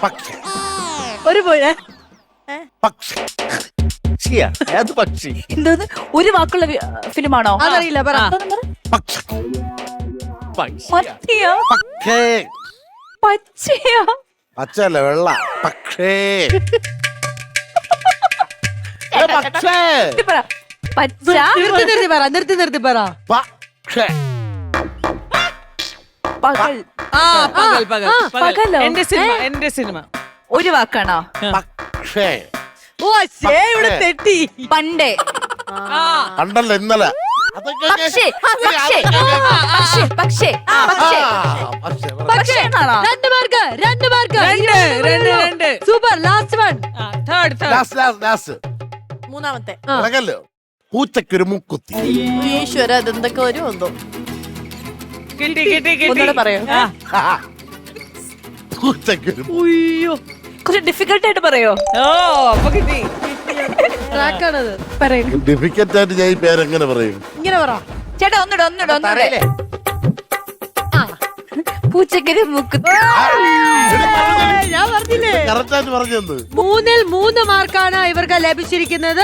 പക്ഷി. ഒരു പുഴ. പക്ഷി. പക്ഷിയാ? ഏത് പക്ഷി? എന്തോന്ന് ഒരു വാക്കുള്ള ഫിലിമാണോ? അതറിയില്ല, പറ. പക്ഷി. പത്തിയോ പക്ഷേ. പച്ചയോ? പച്ചല്ല, വെള്ള. പക്ഷേ. പക്ഷേ. ഇത് പറ. പച്ച നിർത്തി പറ. പക്ഷേ. പകൽ. പകലോ? എന്റെ സിനിമ ഒരു വാക്കാണോ? പക്ഷേ. ഓ ശേ, ഇവിടെ തെറ്റി. പണ്ടേ. കണ്ടല്ലോ ഇന്നലെ. പക്ഷേ പക്ഷേ പക്ഷേ പക്ഷേ പക്ഷേ പക്ഷേ എന്നാണോ? രണ്ട് മാർക്ക്. രണ്ട്. സൂപ്പർ. Last one. തേർഡ് മൂന്നാമത്തെ. അഴകല്ലോ. പൂച്ചക്കൊരു മൂക്കുത്തി. ഈശ്വര, അതെന്തൊക്കെ വരും ഒന്നോ. കിട്ടി ഒന്നുകൂടെ പറയോ? പൂച്ചക്കൊരു ഉയ്യോ, കുറച്ച് ഡിഫിക്കൽട്ട് ആയിട്ട് പറയോ? ഓ അപ്പൊ കിട്ടി. ട്രാക്കാണത്. പറയൂ. ഡിഫിക്കൽട്ട് ആയിട്ട് ഞാൻ ഈ പേരെങ്ങനെ പറയും? ഇങ്ങനെ പറ. ചേട്ടാ ഒന്നുകൂടെ. പൂച്ചക്കൊരു മുക്കുത്തി. ഞാൻ പറഞ്ഞില്ലേ, കറക്റ്റ് ആയിട്ട് പറഞ്ഞത്. 3-ൽ 3 മാർക്കാണ് ഇവർക്ക് ലഭിച്ചിരിക്കുന്നത്.